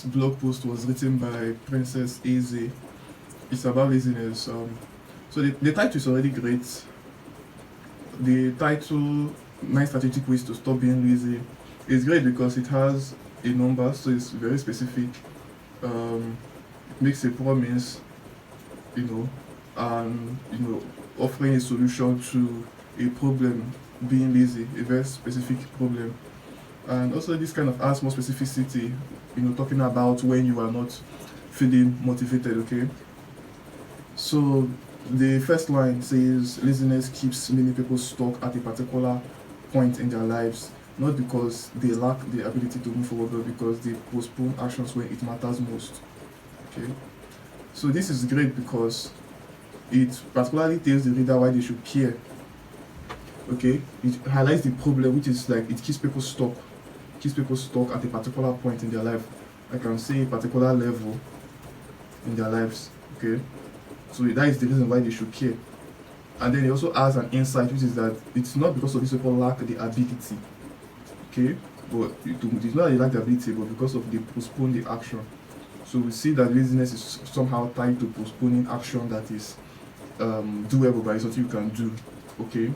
blog post was written by Princess Eze. It's about laziness. So the title is already great. The title, Nine Strategic Ways to Stop Being Lazy, is great because it has a number, so it's very specific. It makes a promise, you know, and offering a solution to a problem, being lazy, a very specific problem. And also this kind of adds more specificity, talking about when you are not feeling motivated. Okay, so the first line says laziness keeps many people stuck at a particular point in their lives, not because they lack the ability to move forward, but because they postpone actions when it matters most. Okay, so this is great because it particularly tells the reader why they should care. Okay, it highlights the problem, which is like it keeps people stuck at a particular point in their life. I can say a particular level in their lives. Okay, so that is the reason why they should care. And then it also has an insight, which is that it's not because of these people lack the ability. Okay, but it's not that they lack the ability, but because of they postpone the action. So we see that laziness is somehow tied to postponing action that is doable, but it's something you can do. Okay,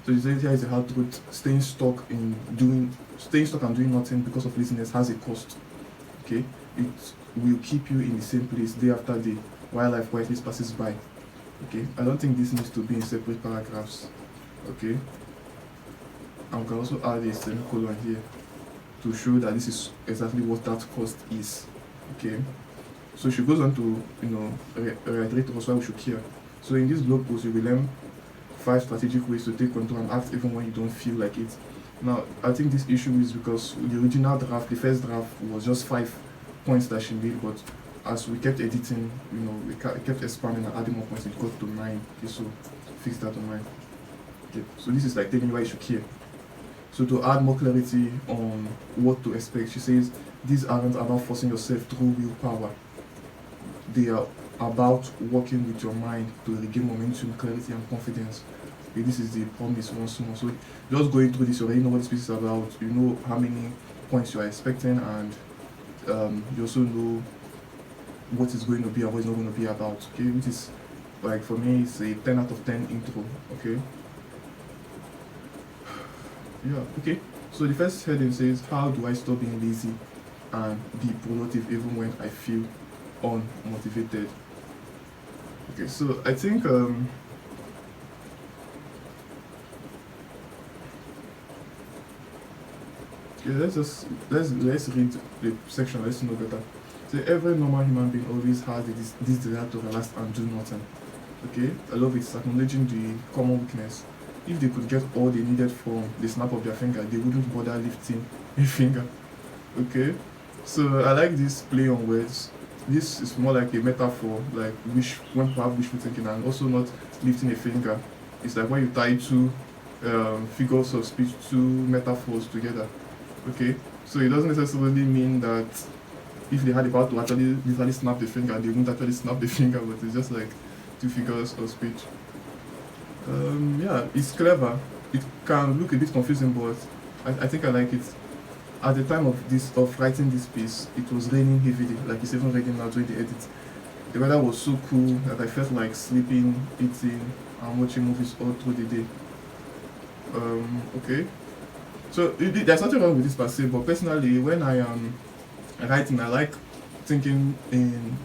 so the here is a hard truth: staying stuck and doing nothing because of laziness has a cost. Okay, it will keep you in the same place day after day while life quietly passes by. Okay, I don't think this needs to be in separate paragraphs. Okay, and we can also add a semicolon here to show that this is exactly what that cost is. Okay, so she goes on to reiterate to us why we should care. So in this blog post, you will learn 5 strategic ways to take control and act even when you don't feel like it. Now, I think this issue is because the original draft, the first draft, was just 5 points that she made, but as we kept editing, we kept expanding and adding more points. It got to 9. Okay, so fix that on 9. Okay, so this is like telling you why you should care. So to add more clarity on what to expect, she says these aren't about forcing yourself through willpower. They are about working with your mind to regain momentum, clarity, and confidence. Okay, this is the promise once more. So just going through this, you already know what this piece is about. You know how many points you are expecting, and you also know what is going to be and what is not going to be about. Okay, which is like for me, it's a 10 out of 10 intro. Okay. Yeah. Okay. So the first heading says, "How do I stop being lazy and be productive even when I feel unmotivated?" Okay. So I think okay, let's read the section. Let's know better. So every normal human being always has this desire to relax and do nothing. Okay, I love it. It's acknowledging the common weakness. If they could get all they needed from the snap of their finger, they wouldn't bother lifting a finger. Okay, so I like this play on words. This is more like a metaphor, like when people have wishful thinking, and also not lifting a finger. It's like when you tie two figures of speech, two metaphors together. Okay, so it doesn't necessarily mean that if they had the power to actually literally snap the finger, they wouldn't actually snap the finger, but it's just like two figures of speech. Yeah, it's clever. It can look a bit confusing, but I think I like it. At the time of writing this piece, it was raining heavily, like it's even raining now during the edit. The weather was so cool that I felt like sleeping, eating, and watching movies all through the day. Okay. So there's nothing wrong with this per se, but personally, when I am writing, I like thinking in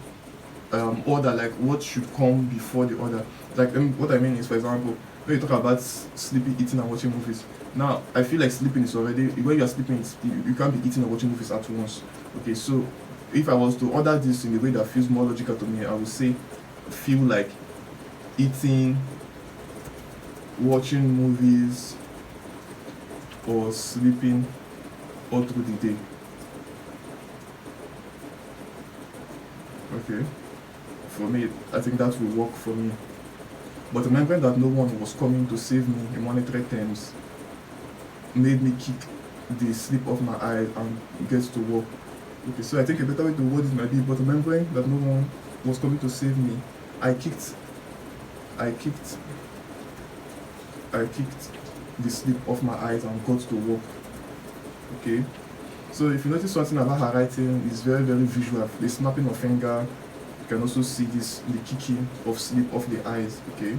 order, like what should come before the order. Like what I mean is, for example, when you talk about sleeping, eating, and watching movies. Now I feel like sleeping is already when you are sleeping. You can't be eating and watching movies at once. Okay, so if I was to order this in a way that feels more logical to me, I would say feel like eating, watching movies, or sleeping all through the day. Okay, for me, I think that will work for me. But remembering that no one was coming to save me in monetary terms made me kick the sleep off my eyes and get to work. Okay, so I think a better way to word it might be, but remembering that no one was coming to save me, I kicked the sleep off my eyes and got to work. Okay, So if you notice something about her writing, is very very visual. The snapping of finger. You can also see this the kicking of sleep of the eyes. Okay.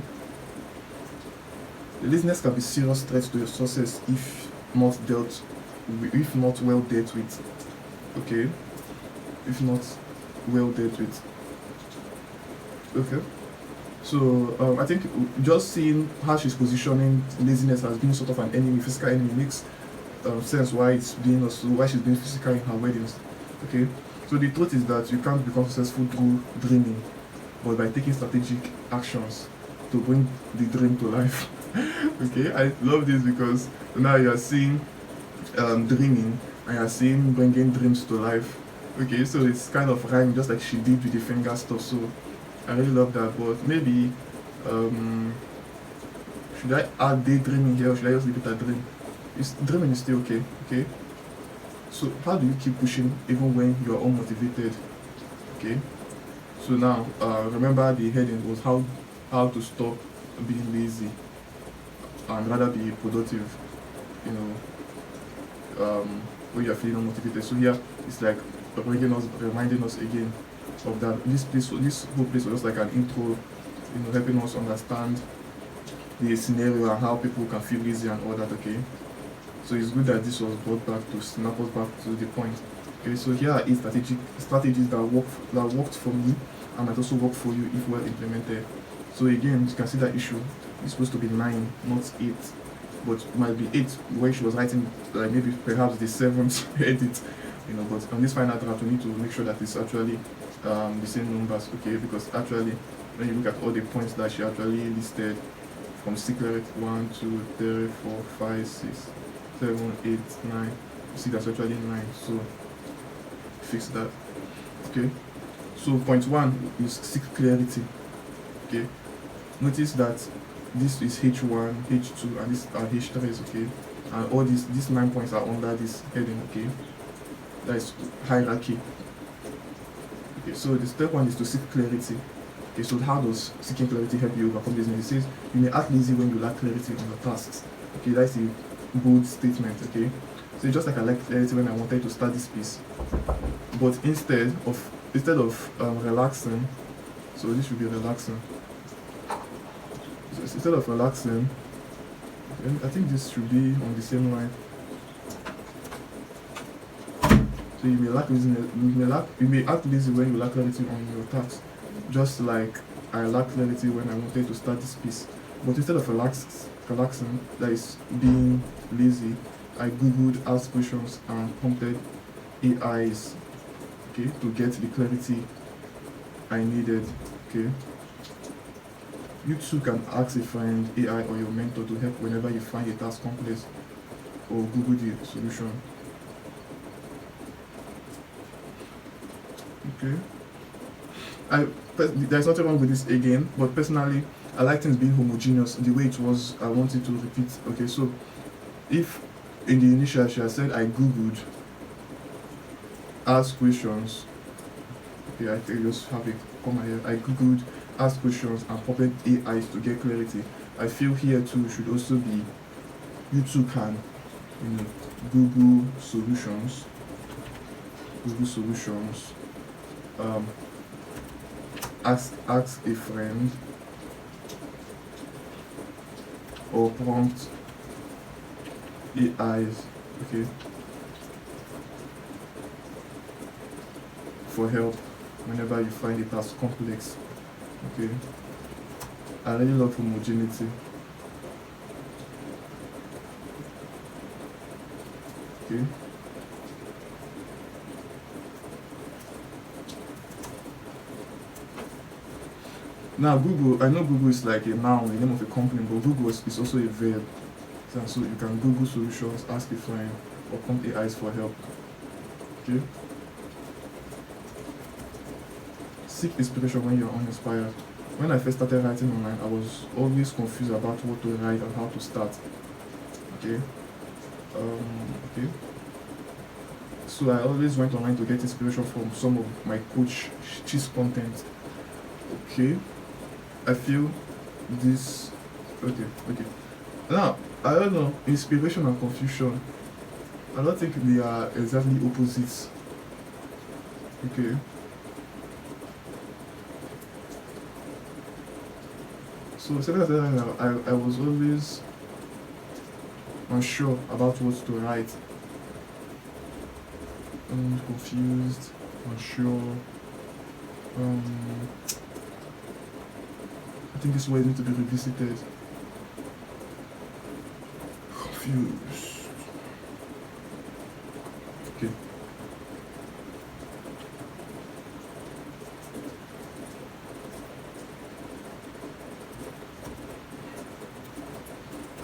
The laziness can be serious threat to your success if not well dealt with. Okay. If not well dealt with. Okay. So I think just seeing how she's positioning laziness as being sort of an enemy, physical enemy, makes sense why she's being physical in her weddings. Okay. So the truth is that you can't become successful through dreaming, but by taking strategic actions to bring the dream to life. Okay, I love this because now you are seeing dreaming and you are seeing bringing dreams to life. Okay, so it's kind of rhyming just like she did with the finger stuff. So I really love that. But maybe should I add daydreaming here or should I just leave it at dream? Dreaming is still okay. Okay. So how do you keep pushing even when you are unmotivated? Okay. So now remember the heading was how to stop being lazy and rather be productive. You know, when you are feeling unmotivated. So here it's like reminding us again of that. This whole place was just like an intro, helping us understand the scenario and how people can feel lazy and all that. Okay. So it's good that this was brought back to snap us back to the point. Okay, so here are 8 strategies that worked for me and might also work for you if well implemented. So again, you can see that issue is supposed to be 9, not 8, but it might be 8 when she was writing, like maybe perhaps the 7th edit, But on this final draft, we need to make sure that it's actually the same numbers, okay? Because actually, when you look at all the points that she actually listed, from secret 1, 2, 3, 4, 5, 6. 7, 8, 9. You see that's actually 9, so fix that. Okay, so point 1 is seek clarity. Okay, notice that this is H1, H2, and this are H3s. Okay, and all these 9 points are under this heading. Okay, that is hierarchy. Okay, so the step 1 is to seek clarity. Okay, so how does seeking clarity help you overcome this? It says you may act lazy when you lack clarity on your tasks. Okay, that's the bold statement. Okay, so just like I lacked clarity when I wanted to start this piece, but instead of relaxing, so this should be relaxing. So instead of relaxing, I think this should be on the same line. So you may act lazy when you lack clarity on your tasks, just like I lacked clarity when I wanted to start this piece. But instead of relaxing, that is being lazy, I googled, asked questions, and prompted AIs, okay, to get the clarity I needed. Okay, you too can ask a friend, AI, or your mentor to help whenever you find a task complex, or Google the solution. Okay, there's nothing wrong with this again, but personally I like things being homogeneous the way it was. I want it to repeat. Okay, so if in the initial she said I googled, ask questions, okay, I think just have it come here. I googled, ask questions, and prompted AIs to get clarity. I feel here too should also be, you too can, Google solutions, ask a friend, or prompt AIs, okay, for help whenever you find a task complex. Okay, I really love homogeneity. Okay, now Google, I know Google is like a noun, the name of a company, but Google is also a verb. So you can Google solutions, ask a friend, or prompt AIs for help. Okay, seek inspiration when you're uninspired. When I first started writing online, I was always confused about what to write and how to start. Okay, okay. So I always went online to get inspiration from some of my coach's content. Okay, I feel this. Okay. Now I don't know, inspiration and confusion. I don't think they are exactly opposites. Okay. So second and third time, I was always unsure about what to write. Confused, unsure. I think this word needs to be revisited. Confused. Okay.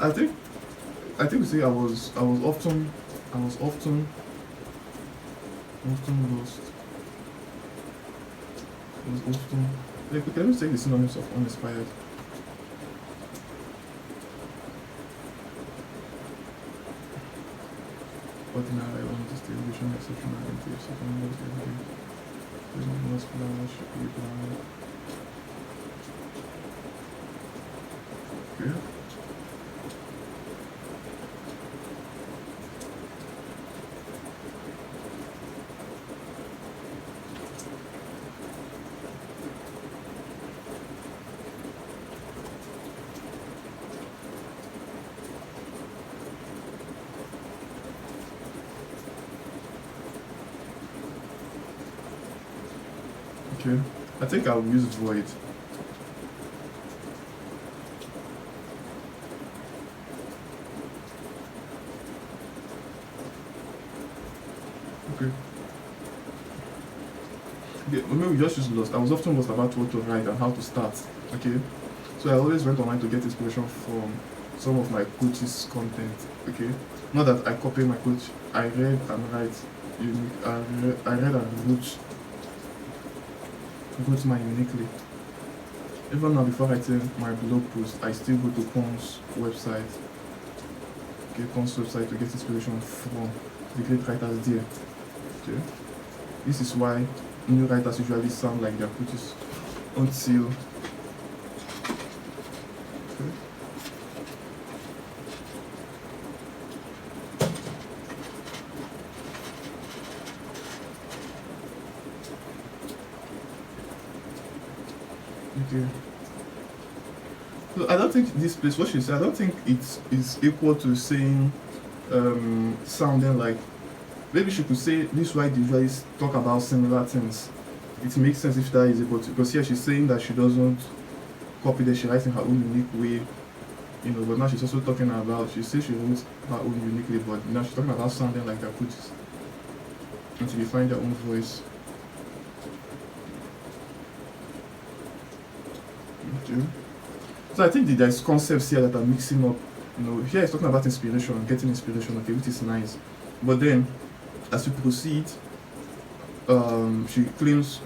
I think we say I was often lost. I was often like okay, let me take the synonyms of uninspired. Ordinary, undistribution, exceptional, empty, second, most flash, blind. Okay. Okay. I think I'll use void. Okay. Okay, maybe we just use lost. I was often lost about what to write and how to start. Okay. So I always went online to get inspiration from some of my coach's content. Okay. Not that I copy my coach. I read and write unique. I read and wrote mine uniquely. Even now, before writing my blog post, I still go to Pong's website. Okay, Pong's website to get inspiration from the great writers there. Okay. This is why new writers usually sound like their coaches until okay. So I don't think this place, what she said, I don't think it is equal to saying sounding like maybe she could say this why they usually talk about similar things. It makes sense if that is able to, because here she's saying that she doesn't copy that she writes in her own unique way, you know, but now she's also talking about, she says she wrote her own uniquely, but now she's talking about sounding like their coaches until they find their own voice. Okay. So I think that there's concepts here that are mixing up. You know, here it's talking about inspiration, getting inspiration, okay, which is nice. But then, as we proceed, she claims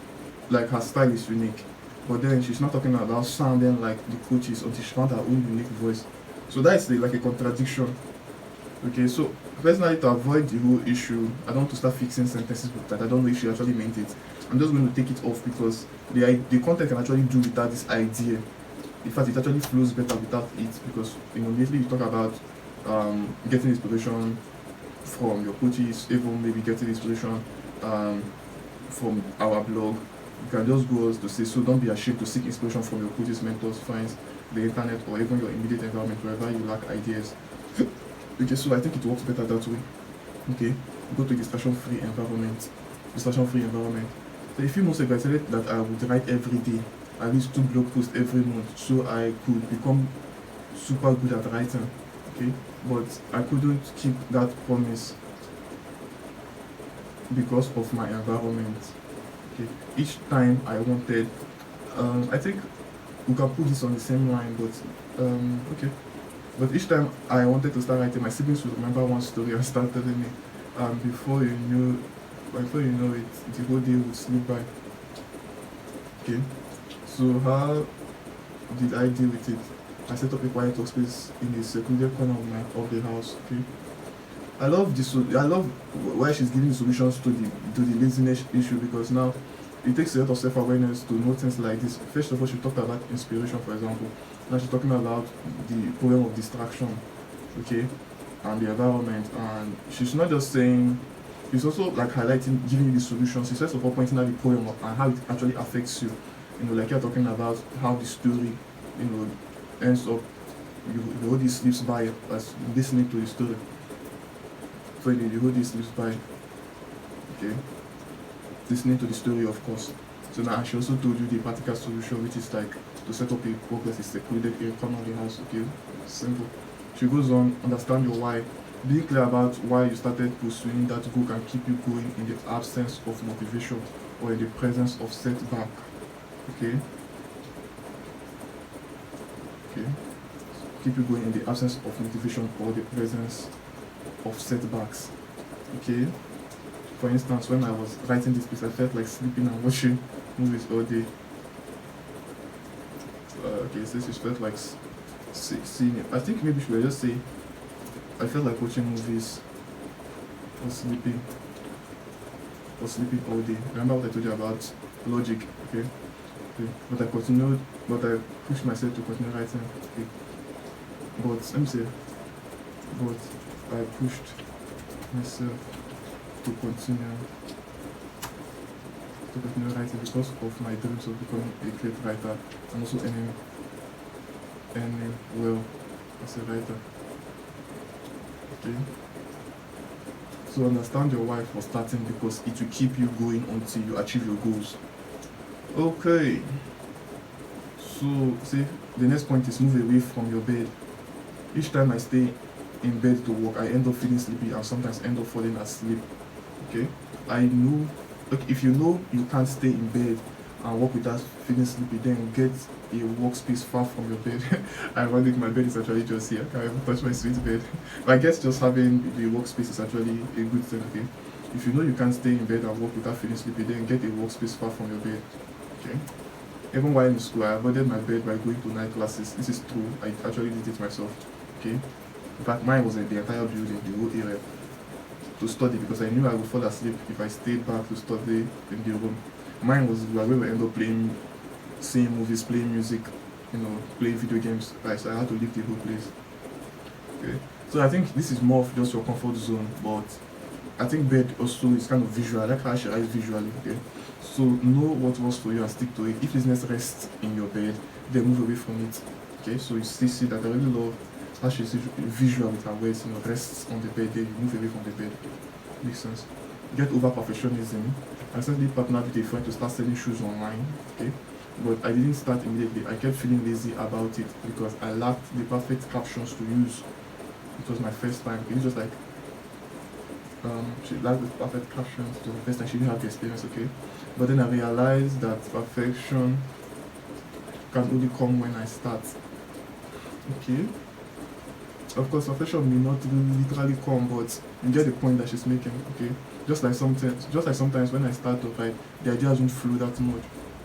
like her style is unique. But then she's not talking about sounding like the coaches until she found her own unique voice. So that's like a contradiction. Okay, so personally, to avoid the whole issue, I don't want to start fixing sentences with that. I don't know if she actually meant it. I'm just going to take it off because the content can actually do without this idea. In fact, it actually flows better without it because, you know, immediately you talk about getting inspiration from your coaches, even maybe getting inspiration from our blog. You can just go to say, so don't be ashamed to seek inspiration from your coaches, mentors, friends, the internet, or even your immediate environment, wherever you lack ideas. Okay, so I think it works better that way. Okay, go to distraction-free environment. Distraction-free environment. So a few months ago, I said that I would write every day, at least 2 blog posts every month, so I could become super good at writing. Okay, but I couldn't keep that promise because of my environment. Okay, each time I wanted, I think we can put this on the same line, but okay. But each time I wanted to start writing, my siblings would remember one story and start telling me, before you know it, the whole day would slip by. Okay, so how did I deal with it? I set up a quiet workspace in a secluded corner of the house. Okay, I love this. I love why she's giving the solutions to the laziness issue, because now it takes a lot of self-awareness to know things like this. First of all, she talked about inspiration, for example. Now she's talking about the problem of distraction. Okay, and the environment, and she's not just saying, she's also like highlighting, giving you the solutions. She's first of all pointing out the poem and how it actually affects you. Like you're talking about how the story, ends up, the whole this slips by as listening to the story. So the whole this slips by, okay, listening to the story, of course. So now she also told you the practical solution, which is like to set up a work that is secluded in a corner of the house. Okay, simple. She goes on, understand your why. Being clear about why you started pursuing that goal can keep you going in the absence of motivation or in the presence of setback. Okay. Okay. Keep you going in the absence of motivation or the presence of setbacks. Okay. For instance, when I was writing this piece, I felt like sleeping and watching movies all day. Okay, so she felt like seeing it. I think maybe should I just say I felt like watching movies or sleeping all day. Remember what I told you about logic, okay? But I continued, but I pushed myself to continue writing. Okay. But let me say, but I pushed myself to continue writing because of my dreams of becoming a great writer and also earning well as a writer. Okay. So understand your why for starting, because it will keep you going until you achieve your goals. Okay. So see, the next point is move away from your bed. Each time I stay in bed to work, I end up feeling sleepy and sometimes end up falling asleep. Okay. I know, like, if you know you can't stay in bed and work without feeling sleepy, then get a workspace far from your bed. Ironic, my bed is actually just here. I can't even touch my sweet bed. But I guess just having the workspace is actually a good thing. Okay. If you know you can't stay in bed and work without feeling sleepy, then get a workspace far from your bed. Okay. Even while in school, I avoided my bed by going to night classes. This is true. I actually did it myself. Okay. In fact, mine was in the entire building, the whole area, to study, because I knew I would fall asleep if I stayed back to study in the room. Mine was where we end up playing, seeing movies, playing music, playing video games. Right, so I had to leave the whole place. Okay. So I think this is more of just your comfort zone, but I think bed also is kind of visual. I like how she writes visually. Okay. So know what works for you and stick to it. If business rests in your bed, then move away from it. Okay. So you still see that I really love how she's visual with her words. Rests on the bed, then you move away from the bed. Makes sense. Get over perfectionism. I recently partnered with a friend to start selling shoes online. Okay. But I didn't start immediately. I kept feeling lazy about it because I lacked the perfect captions to use. It was my first time. It was just like she lacked the perfect captions. It was the first time she didn't have the experience. Okay. But then I realized that perfection can only come when I start. Okay. Of course, perfection may not literally come, but you get the point that she's making. Okay. Just like sometimes when I start to write, the ideas won't flow that much.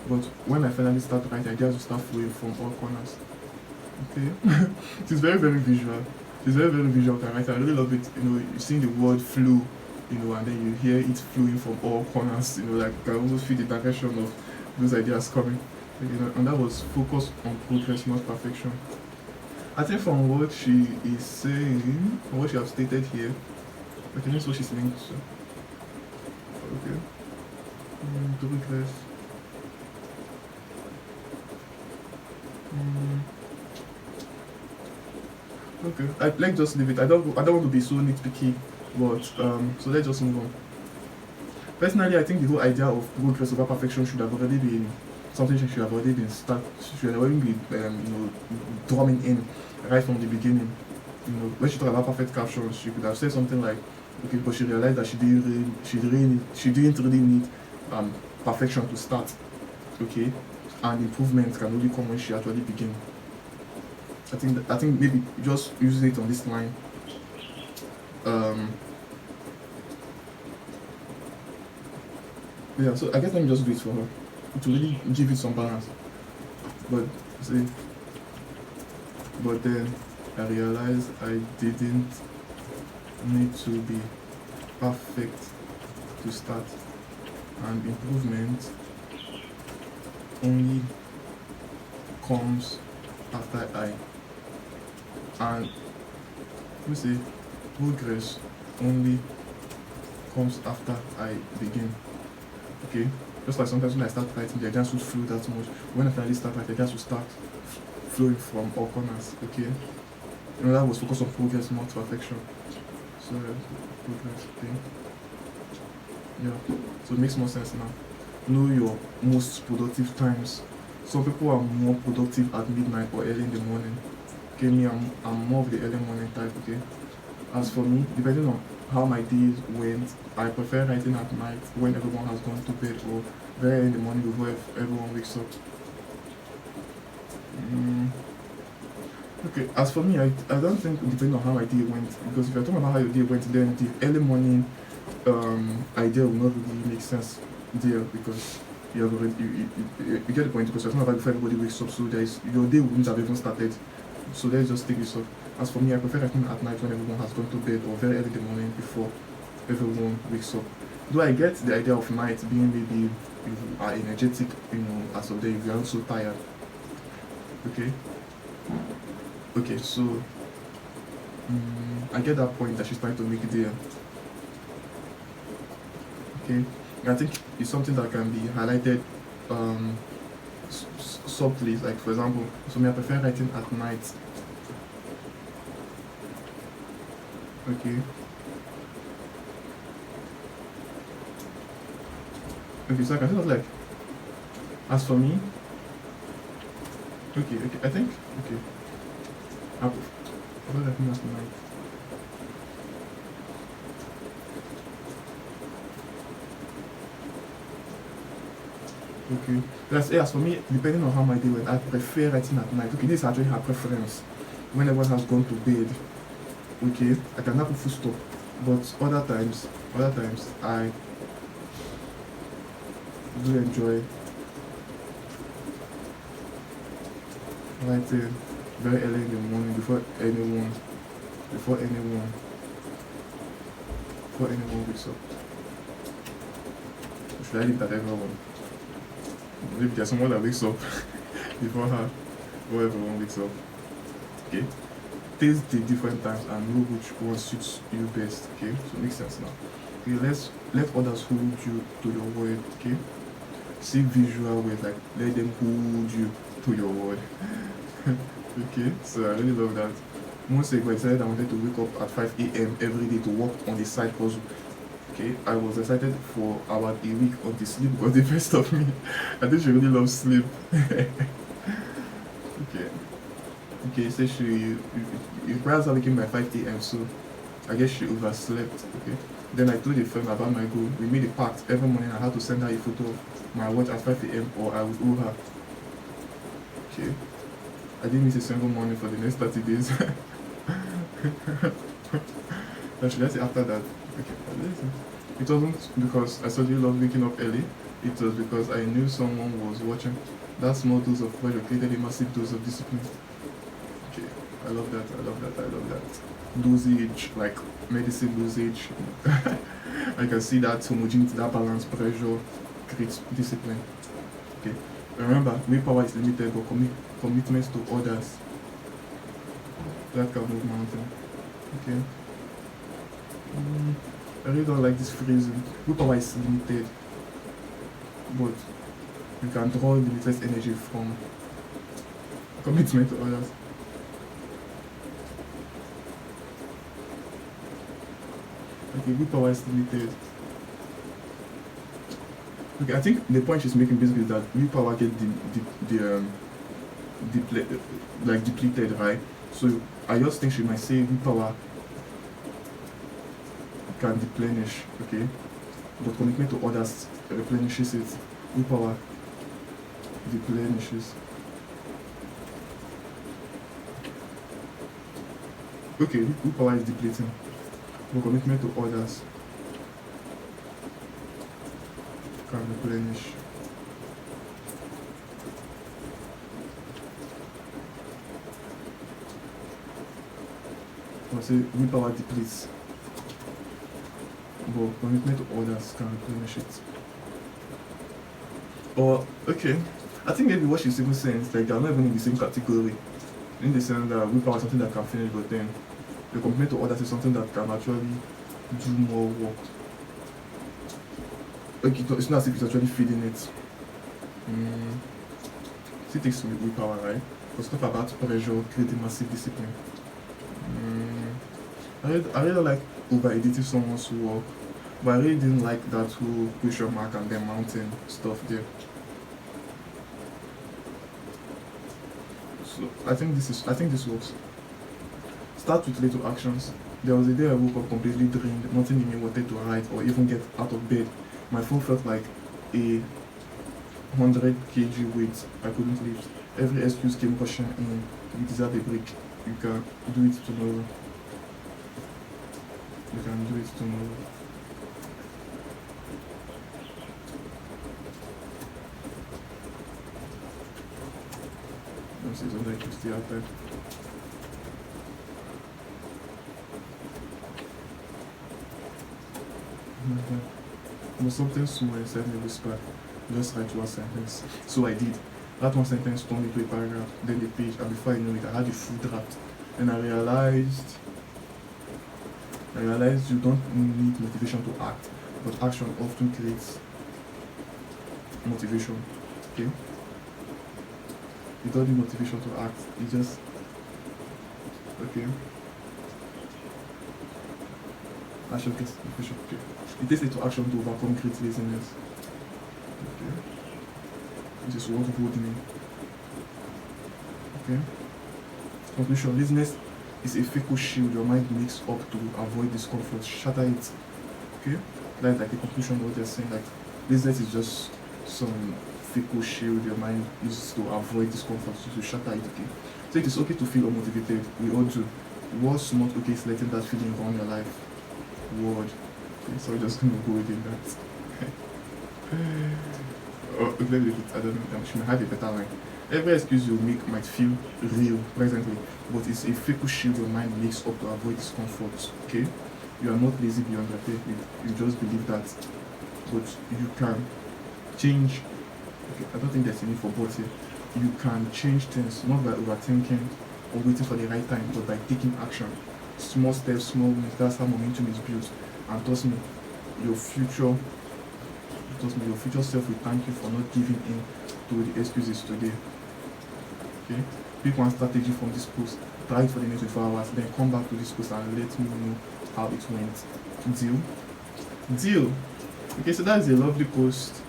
But when I finally start writing, the ideas will start flowing from all corners. Okay. She's very, very visual. She's very, very visual writer. I really love it. You seeing the word flow, and then you hear it flowing from all corners. Like you can almost feel the direction of those ideas coming. And that was focus on progress, not perfection. I think from what she is saying, from what she has stated here, okay, that's what she's linked to. Okay. Progress. Okay, let's just leave it. I don't want to be so nitpicky, but so let's just move on. Personally, I think the whole idea of progress over perfection should have already been something she should have already been should have already been drumming in right from the beginning. When she talked about perfect captions, she could have said something like, okay, but she realized that she didn't really need perfection to start. Okay, and improvement can only come when she actually begins. I think maybe just using it on this line. Yeah, so I guess let me just do it for her to really give it some balance. But then I realized I didn't need to be perfect to start, and improvement only comes after and progress only comes after I begin. Okay, just like sometimes when I start writing, the ideas will flow that much. When I finally start writing, the ideas will start flowing from all corners. Okay, that was focus on progress, not perfection. So progress. Okay, yeah. So it makes more sense now. Know your most productive times. Some people are more productive at midnight or early in the morning. Okay, me, I'm more of the early morning type. Okay, as for me, depending on how my days went, I prefer writing at night when everyone has gone to bed or very early in the morning before everyone wakes up. Mm, okay, as for me, I don't think depending on how my day went, because if you're talking about how your day went, then the early morning idea will not really make sense there, because you have already you get the point, because you're talking about before everybody wakes up, so your day wouldn't have even started. So let's just take this off. As for me, I prefer writing at night when everyone has gone to bed or very early in the morning before everyone wakes up. Though I get the idea of night being maybe if you are energetic, as of day, if you are also tired. Okay. Okay, so I get that point that she's trying to make there. Okay, I think it's something that can be highlighted subtly. Like for example, for me, I prefer writing at night. Okay. Okay, so I can say that like, as for me, okay, I think, okay, I prefer writing at night. Okay, as for me, depending on how my day went, I prefer writing at night. Okay, this is actually her preference. When everyone has gone to bed, okay, I can have a full stop. But other times, I do enjoy writing very early in the morning before anyone wakes up. Should I leave that everyone? Maybe there's someone that wakes up before her, before everyone wakes up. Okay. Taste the different times and know which one suits you best. Okay, so it makes sense now. Okay, let others hold you to your word. Okay, see visual ways, like let them hold you to your word. Okay, so I really love that. Months ago, I decided I wanted to wake up at 5 a.m. every day to work on the side hustle. Okay, I was excited for about a week until sleep got the best of me. I think she really loves sleep. Okay. Okay, so she requires her waking by 5 a.m. So I guess she overslept. Okay. Then I told a friend about my goal. We made a pact. Every morning I had to send her a photo of my watch at 5 a.m. or I would owe her. Okay. I didn't miss a single morning for the next 30 days. Then should I say after that? Okay. It wasn't because I suddenly loved waking up early. It was because I knew someone was watching. That small dose of pressure created a massive dose of discipline. Okay, I love that. Dosage, like medicine dosage. I can see that homogeneity, that balance, pressure creates discipline. Okay, remember, willpower is limited, but commitments to others, that can move mountain. Okay. I really don't like this phrasing. Willpower is limited, but you can draw limitless energy from commitment to others. Okay, willpower is limited. Okay, I think the point she's making basically is that willpower get depleted, right? So I just think she might say willpower can deplenish, okay? But commitment to others replenishes it. Willpower deplenishes. Okay, willpower is depleting. But commitment to others can replenish. I'll say willpower depletes, but commitment to others can replenish it. Or, okay, I think maybe what she's even saying is like they're not even in the same category. In the sense that willpower is something that can finish, but then your commitment to others is something that can actually do more work. Like it's not as if it's actually feeding it. It takes willpower, right? For stuff about pressure, creating massive discipline. I really like over editing someone's work, but I really didn't like that whole question mark and then mountain stuff there. So I think this works. Start with little actions. There was a day I woke up completely drained, nothing in me wanted to write or even get out of bed. My phone felt like a 100 kg weight I couldn't lift. Every excuse came pushing in. You deserve a break. You can do it tomorrow. You can do it tomorrow. Let me see something to stay out there. But something small inside me whispered, just write one sentence. So I did. That one sentence turned into a paragraph, then a page, and before I knew it, I had a full draft. And I realized you don't need motivation to act, but action often creates motivation. Okay? You don't need motivation to act. You just okay. Action gets motivation. Okay. It takes it to action to overcome great laziness. Okay. This is what good mean. Okay. Conclusion: laziness is a fickle shield your mind makes up to avoid discomfort. Shatter it. Okay. That's like the conclusion of what they're saying. Like laziness is just some fickle shield your mind uses to avoid discomfort. So to shatter it. Okay. So it is okay to feel unmotivated. We all do. What's not okay is letting that feeling run your life. Word. Okay, so we're just gonna go within that. Oh, let me repeat. I don't know. I should have a better line. Every excuse you make might feel real presently, but it's a fickle shield your mind makes up to avoid discomfort. Okay, you are not lazy beyond repair. You just believe that, but you can change. Okay, I don't think there's any for but here. You can change things not by overthinking or waiting for the right time, but by taking action. Small steps, small wins. That's how momentum is built. And trust me, your future self will thank you for not giving in to the excuses today. Okay? Pick one strategy from this post, try it for the next 24 hours, then come back to this post and let me know how it went. Deal. Okay, so that is a lovely post.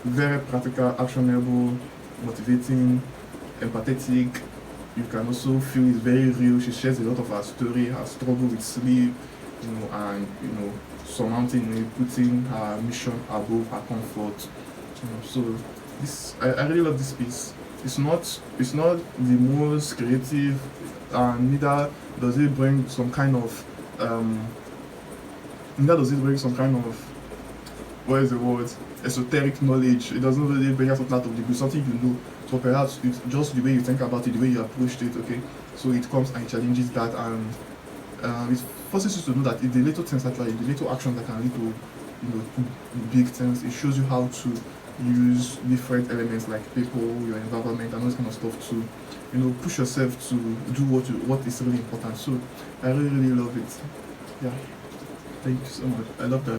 Very practical, actionable, motivating, empathetic. You can also feel it's very real. She shares a lot of her story, her struggle with sleep, and surmounting, putting her mission above her comfort. So this, I really love this piece. It's not the most creative, and neither does it bring some kind of what is the word, esoteric knowledge. It doesn't really bring us something out of the blue, something you know. So perhaps it's just the way you think about it, the way you approached it. Okay, so it comes and it challenges that, and it forces you to know that it's the little things actually, the little actions that can lead to big things. It shows you how to use different elements like people, your environment, and all this kind of stuff to push yourself to do what is really important. So I really love it. Yeah, thank you so much. I love that.